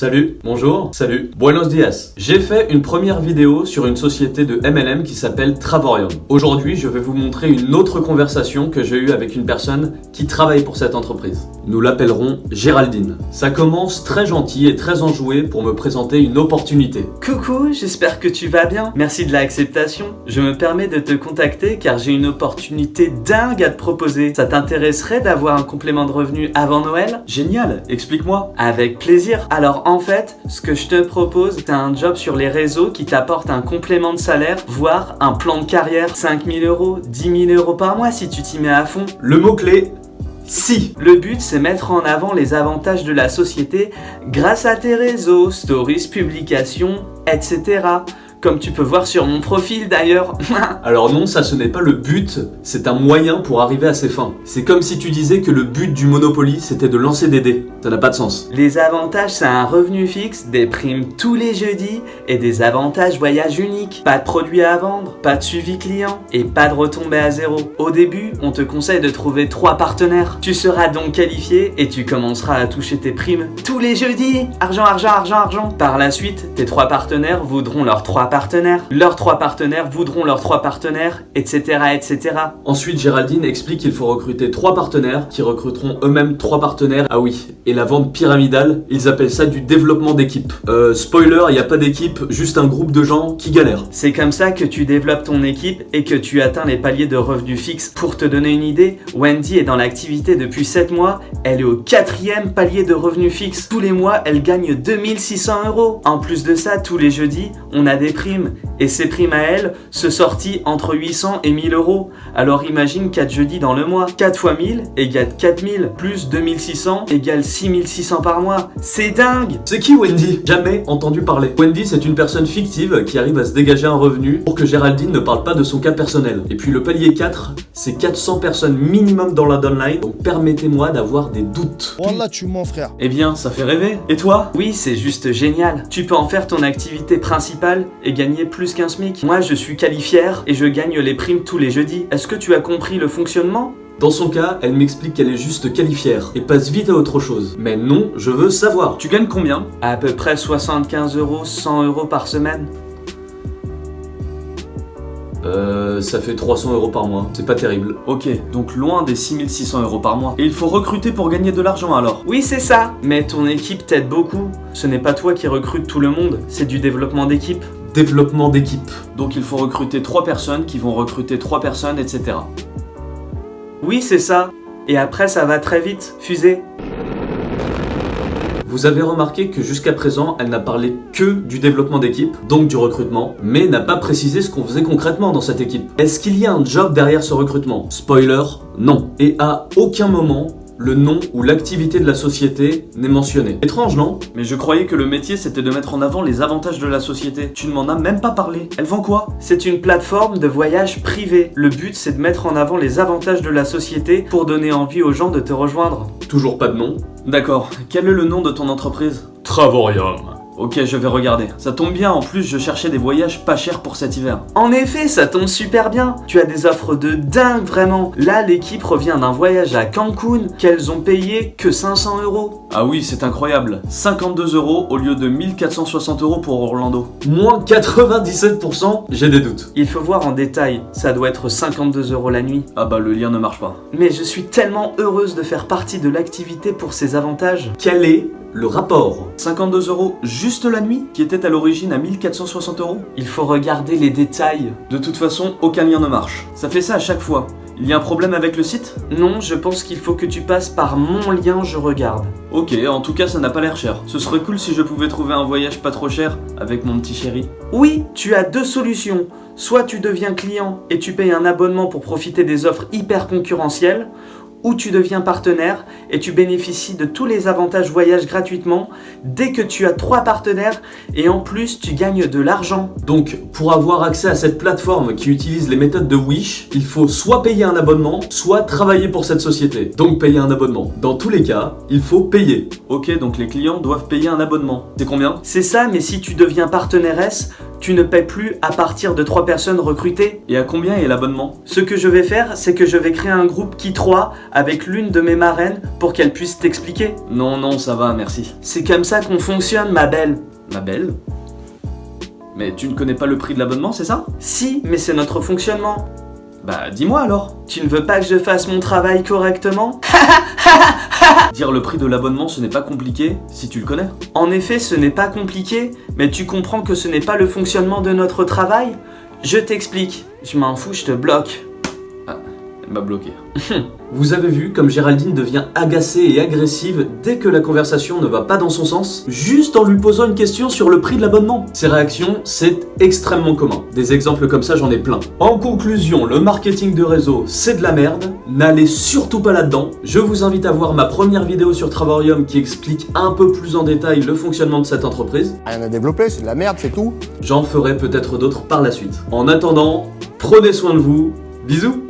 Salut, bonjour, salut, buenos dias. J'ai fait une première vidéo sur une société de MLM qui s'appelle Travorium. Aujourd'hui, je vais vous montrer une autre conversation que j'ai eue avec une personne qui travaille pour cette entreprise. Nous l'appellerons Géraldine. Ça commence très gentil et très enjoué pour me présenter une opportunité. Coucou, j'espère que tu vas bien. Merci de l'acceptation. Je me permets de te contacter car j'ai une opportunité dingue à te proposer. Ça t'intéresserait d'avoir un complément de revenu avant Noël? Génial, explique-moi. Avec plaisir. Alors en fait, ce que je te propose, c'est un job sur les réseaux qui t'apporte un complément de salaire, voire un plan de carrière. 5 000 euros, 10 000 euros par mois si tu t'y mets à fond. Le mot-clé, si. Le but, c'est mettre en avant les avantages de la société grâce à tes réseaux, stories, publications, etc. Comme tu peux voir sur mon profil d'ailleurs. Alors non, ça ce n'est pas le but, c'est un moyen pour arriver à ses fins. C'est comme si tu disais que le but du Monopoly c'était de lancer des dés. Ça n'a pas de sens. Les avantages, c'est un revenu fixe, des primes tous les jeudis et des avantages voyage uniques. Pas de produits à vendre, pas de suivi client et pas de retombées à zéro. Au début, on te conseille de trouver 3 partenaires. Tu seras donc qualifié et tu commenceras à toucher tes primes tous les jeudis. Argent, argent, argent, argent. Par la suite, tes 3 partenaires voudront leurs 3 partenaires. Leurs 3 partenaires voudront leurs 3 partenaires, etc., etc. Ensuite, Géraldine explique qu'il faut recruter 3 partenaires qui recruteront eux-mêmes 3 partenaires. Ah oui, et la vente pyramidale, ils appellent ça du développement d'équipe. Spoiler, il n'y a pas d'équipe, juste un groupe de gens qui galèrent. C'est comme ça que tu développes ton équipe et que tu atteins les paliers de revenus fixes. Pour te donner une idée, Wendy est dans l'activité depuis 7 mois, elle est au 4e palier de revenus fixes. Tous les mois, elle gagne 2600 euros. En plus de ça, tous les jeudis, on a des primes. Et ces primes à elle se sortent entre 800 et 1000 euros. Alors imagine 4 jeudis dans le mois. 4 fois 1000 égale 4000, plus 2600 égale 6600 par mois. C'est dingue! C'est qui Wendy? Jamais entendu parler. Wendy, c'est une personne fictive qui arrive à se dégager un revenu pour que Géraldine ne parle pas de son cas personnel. Et puis le palier 4, c'est 400 personnes minimum dans la downline, donc permettez-moi d'avoir des doutes. Wallah, tu mens, frère. Eh bien, ça fait rêver. Et toi? Oui, c'est juste génial. Tu peux en faire ton activité principale et gagner plus qu'un SMIC. Moi, je suis qualifière et je gagne les primes tous les jeudis. Est-ce que tu as compris le fonctionnement? Dans son cas, elle m'explique qu'elle est juste qualifière et passe vite à autre chose. Mais non, je veux savoir. Tu gagnes combien? À peu près 75 euros, 100 euros par semaine. Ça fait 300 euros par mois. C'est pas terrible. Ok, donc loin des 6600 euros par mois. Et il faut recruter pour gagner de l'argent alors? Oui, c'est ça. Mais ton équipe t'aide beaucoup. Ce n'est pas toi qui recrutes tout le monde, c'est du développement d'équipe. Développement d'équipe. Donc il faut recruter 3 personnes qui vont recruter 3 personnes, etc. Oui, c'est ça. Et après, ça va très vite. Fusée. Vous avez remarqué que jusqu'à présent, elle n'a parlé que du développement d'équipe, donc du recrutement, mais n'a pas précisé ce qu'on faisait concrètement dans cette équipe. Est-ce qu'il y a un job derrière ce recrutement? Spoiler, non. Et à aucun moment, le nom ou l'activité de la société n'est mentionné. Étrange, non? Mais je croyais que le métier c'était de mettre en avant les avantages de la société. Tu ne m'en as même pas parlé. Elle vend quoi? C'est une plateforme de voyage privé. Le but, c'est de mettre en avant les avantages de la société pour donner envie aux gens de te rejoindre. Toujours pas de nom. D'accord. Quel est le nom de ton entreprise? Travorium. Ok, je vais regarder. Ça tombe bien, en plus je cherchais des voyages pas chers pour cet hiver. En effet, ça tombe super bien. Tu as des offres de dingue, vraiment. Là, l'équipe revient d'un voyage à Cancun qu'elles ont payé que 500 euros. Ah oui, c'est incroyable. 52 euros au lieu de 1460 euros pour Orlando. Moins 97%, j'ai des doutes. Il faut voir en détail. Ça doit être 52 euros la nuit. Ah bah le lien ne marche pas. Mais je suis tellement heureuse de faire partie de l'activité pour ces avantages. Quel est le rapport? 52 euros juste la nuit, qui était à l'origine à 1460 euros. Il faut regarder les détails. De toute façon, aucun lien ne marche. Ça fait ça à chaque fois. Il y a un problème avec le site? Non, je pense qu'il faut que tu passes par mon lien, je regarde. Ok, en tout cas ça n'a pas l'air cher. Ce serait cool si je pouvais trouver un voyage pas trop cher avec mon petit chéri. Oui, tu as 2 solutions. Soit tu deviens client et tu payes un abonnement pour profiter des offres hyper concurrentielles, ou tu deviens partenaire et tu bénéficies de tous les avantages voyage gratuitement dès que tu as 3 partenaires et en plus tu gagnes de l'argent. Donc pour avoir accès à cette plateforme qui utilise les méthodes de Wish, il faut soit payer un abonnement, soit travailler pour cette société. Donc payer un abonnement. Dans tous les cas, il faut payer. Ok, donc les clients doivent payer un abonnement. C'est combien? C'est ça, mais si tu deviens partenairesse, Tu ne paies plus à partir de 3 personnes recrutées. Et à combien est l'abonnement? Ce que je vais faire, c'est que je vais créer un groupe qui 3 avec l'une de mes marraines pour qu'elle puisse t'expliquer. Non, ça va, merci. C'est comme ça qu'on fonctionne, ma belle. Ma belle? Mais tu ne connais pas le prix de l'abonnement, c'est ça? Si, mais c'est notre fonctionnement. Bah dis-moi alors. Tu ne veux pas que je fasse mon travail correctement? Dire le prix de l'abonnement, ce n'est pas compliqué si tu le connais. En effet, ce n'est pas compliqué, mais tu comprends que ce n'est pas le fonctionnement de notre travail? Je t'explique. Je m'en fous, je te bloque. Elle m'a bloqué. Vous avez vu comme Géraldine devient agacée et agressive dès que la conversation ne va pas dans son sens, juste en lui posant une question sur le prix de l'abonnement. Ces réactions, c'est extrêmement commun. Des exemples comme ça, j'en ai plein. En conclusion, le marketing de réseau, c'est de la merde. N'allez surtout pas là-dedans. Je vous invite à voir ma première vidéo sur Travarium qui explique un peu plus en détail le fonctionnement de cette entreprise. Rien à développer, c'est de la merde, c'est tout. J'en ferai peut-être d'autres par la suite. En attendant, prenez soin de vous. Bisous!